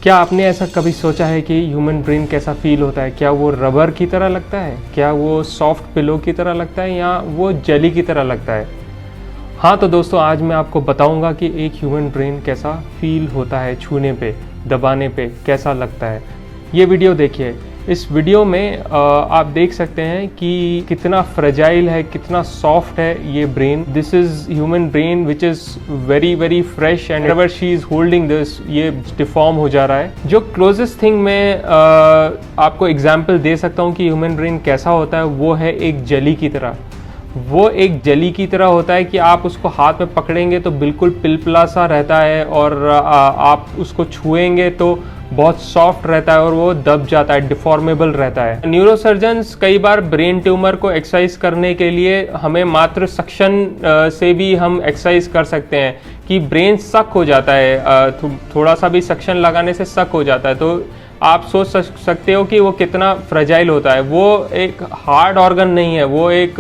क्या आपने ऐसा कभी सोचा है कि ह्यूमन ब्रेन कैसा फील होता है? क्या वो रबर की तरह लगता है, क्या वो सॉफ्ट पिलो की तरह लगता है, या वो जेली की तरह लगता है? हाँ तो दोस्तों, आज मैं आपको बताऊंगा कि एक ह्यूमन ब्रेन कैसा फील होता है, छूने पे, दबाने पे कैसा लगता है। ये वीडियो देखिए। इस वीडियो में आप देख सकते हैं कि कितना फ्रेजाइल है, कितना सॉफ्ट है ये brain. This is human brain which is very very fresh and ever she is holding this, ये डिफॉर्म हो जा रहा है। जो क्लोजेस्ट थिंग मैं आपको एग्जाम्पल दे सकता हूँ कि ह्यूमन ब्रेन कैसा होता है, वो है एक जेली की तरह। वो एक जेली की तरह होता है कि आप उसको हाथ में पकड़ेंगे तो बिल्कुल पिलपिला सा रहता है, और आप उसको छुएंगे तो बहुत सॉफ्ट रहता है और वो दब जाता है, डिफॉर्मेबल रहता है। न्यूरोसर्जन्स कई बार ब्रेन ट्यूमर को एक्सरसाइज करने के लिए हमें मात्र सक्शन से भी हम एक्सरसाइज कर सकते हैं कि ब्रेन सक हो जाता है, थोड़ा सा भी सक्शन लगाने से सक हो जाता है। तो आप सोच सकते हो कि वो कितना फ्रेजाइल होता है। वो एक हार्ड ऑर्गन नहीं है, वो एक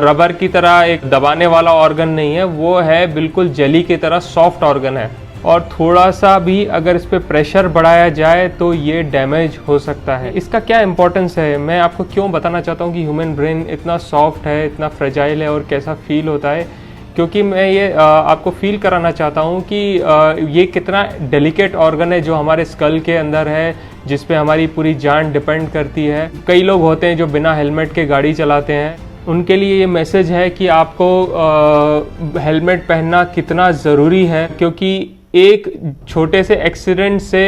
रबर की तरह एक दबाने वाला ऑर्गन नहीं है, वो है बिल्कुल जेली की तरह सॉफ्ट ऑर्गन है। और थोड़ा सा भी अगर इस पे प्रेशर बढ़ाया जाए तो ये डैमेज हो सकता है। इसका क्या इंपॉर्टेंस है, मैं आपको क्यों बताना चाहता हूँ कि ह्यूमन ब्रेन इतना सॉफ्ट है, इतना फ्रेजाइल है और कैसा फील होता है। क्योंकि मैं ये आपको फील कराना चाहता हूँ कि ये कितना डेलिकेट ऑर्गन है जो हमारे स्कल के अंदर है, जिस पे हमारी पूरी जान डिपेंड करती है। कई लोग होते हैं जो बिना हेलमेट के गाड़ी चलाते हैं, उनके लिए ये मैसेज है कि आपको हेलमेट पहनना कितना ज़रूरी है, क्योंकि एक छोटे से एक्सीडेंट से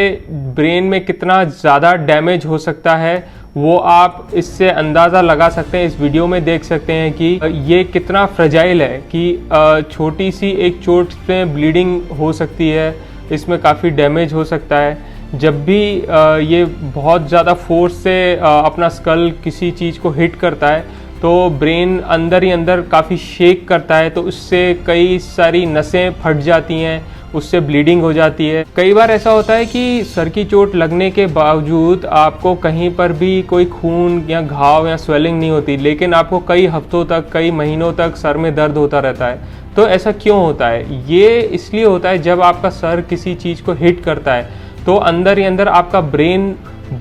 ब्रेन में कितना ज़्यादा डैमेज हो सकता है वो आप इससे अंदाज़ा लगा सकते हैं। इस वीडियो में देख सकते हैं कि ये कितना फ्रेजाइल है कि छोटी सी एक चोट में ब्लीडिंग हो सकती है, इसमें काफ़ी डैमेज हो सकता है। जब भी ये बहुत ज़्यादा फोर्स से अपना स्कल किसी चीज़ को हिट करता है तो ब्रेन अंदर ही अंदर काफ़ी शेक करता है, तो उससे कई सारी नसें फट जाती हैं, उससे ब्लीडिंग हो जाती है। कई बार ऐसा होता है कि सर की चोट लगने के बावजूद आपको कहीं पर भी कोई खून या घाव या स्वेलिंग नहीं होती, लेकिन आपको कई हफ्तों तक, कई महीनों तक सर में दर्द होता रहता है। तो ऐसा क्यों होता है? ये इसलिए होता है जब आपका सर किसी चीज़ को हिट करता है तो अंदर ही अंदर आपका ब्रेन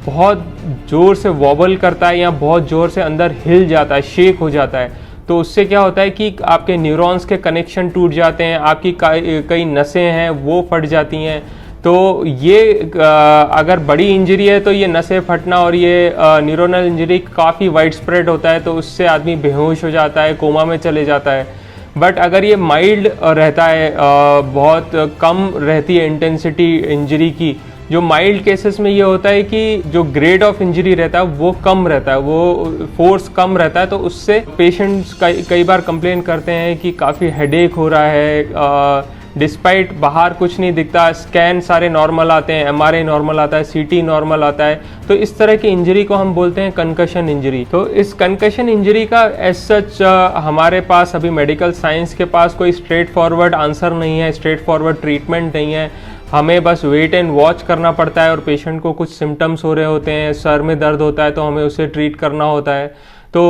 बहुत ज़ोर से वॉबल करता है या बहुत ज़ोर से अंदर हिल जाता है, शेक हो जाता है। तो उससे क्या होता है कि आपके न्यूरॉन्स के कनेक्शन टूट जाते हैं, आपकी कई नसें हैं वो फट जाती हैं। तो ये अगर बड़ी इंजरी है तो ये नसें फटना और ये न्यूरोनल इंजरी काफ़ी वाइड स्प्रेड होता है, तो उससे आदमी बेहोश हो जाता है, कोमा में चले जाता है। बट अगर ये माइल्ड रहता है, बहुत कम रहती है इंटेंसिटी इंजरी की, जो माइल्ड केसेस में ये होता है कि जो ग्रेड ऑफ इंजरी रहता है वो कम रहता है, वो फोर्स कम रहता है, तो उससे पेशेंट्स कई बार कंप्लेन करते हैं कि काफ़ी हेडेक हो रहा है। डिस्पाइट बाहर कुछ नहीं दिखता, स्कैन सारे नॉर्मल आते हैं, एमआरआई नॉर्मल आता है, सीटी नॉर्मल आता है। तो इस तरह की इंजरी को हम बोलते हैं कंकशन इंजरी। तो इस कंकशन इंजरी का एज सच हमारे पास अभी मेडिकल साइंस के पास कोई स्ट्रेट फॉरवर्ड आंसर नहीं है, स्ट्रेट फॉरवर्ड ट्रीटमेंट नहीं है। हमें बस वेट एंड वॉच करना पड़ता है, और पेशेंट को कुछ सिम्टम्स हो रहे होते हैं, सर में दर्द होता है तो हमें उसे ट्रीट करना होता है। तो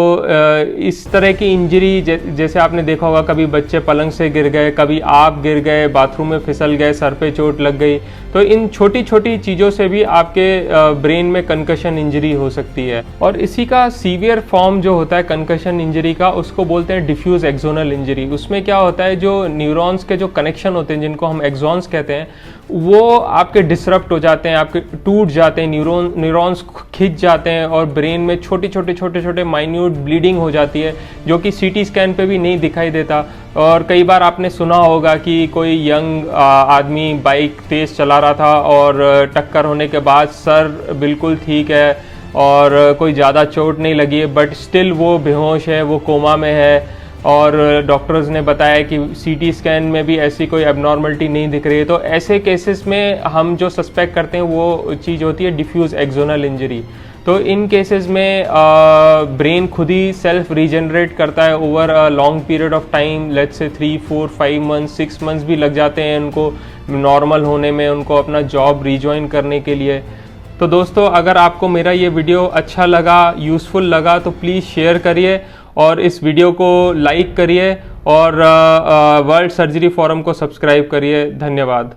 इस तरह की इंजरी जैसे आपने देखा होगा, कभी बच्चे पलंग से गिर गए, कभी आप गिर गए, बाथरूम में फिसल गए, सर पे चोट लग गई, तो इन छोटी छोटी चीज़ों से भी आपके ब्रेन में कंकशन इंजरी हो सकती है। और इसी का सीवियर फॉर्म जो होता है कंकशन इंजरी का, उसको बोलते हैं डिफ्यूज एक्सोनल इंजरी। उसमें क्या होता है, जो न्यूरॉन्स के जो कनेक्शन होते हैं, जिनको हम एक्सॉन्स कहते हैं, वो आपके डिसरप्ट हो जाते हैं, आपके टूट जाते हैं, न्यूरॉन्स खिंच जाते हैं, और ब्रेन में छोटे छोटे माइन्यूट ब्लीडिंग हो जाती है, जो कि सीटी स्कैन पे भी नहीं दिखाई देता। और कई बार आपने सुना होगा कि कोई यंग आदमी बाइक तेज़ चला रहा था और टक्कर होने के बाद सर बिल्कुल ठीक है और कोई ज़्यादा चोट नहीं लगी है, बट स्टिल वो बेहोश है, वो कोमा में है, और डॉक्टर्स ने बताया कि सीटी स्कैन में भी ऐसी कोई एबनॉर्मलिटी नहीं दिख रही है। तो ऐसे केसेस में हम जो सस्पेक्ट करते हैं वो चीज़ होती है डिफ्यूज एक्सोनल इंजरी। तो इन केसेस में ब्रेन खुद ही सेल्फ रीजनरेट करता है over a long period of time, let's say 3, 4, 5 months, 6 months भी लग जाते हैं उनको नॉर्मल होने में, उनको अपना जॉब रिजॉइन करने के लिए। तो दोस्तों, अगर आपको मेरा ये वीडियो अच्छा लगा, यूज़फुल लगा, तो प्लीज़ शेयर करिए और इस वीडियो को लाइक करिए और वर्ल्ड सर्जरी फोरम को सब्सक्राइब करिए। धन्यवाद।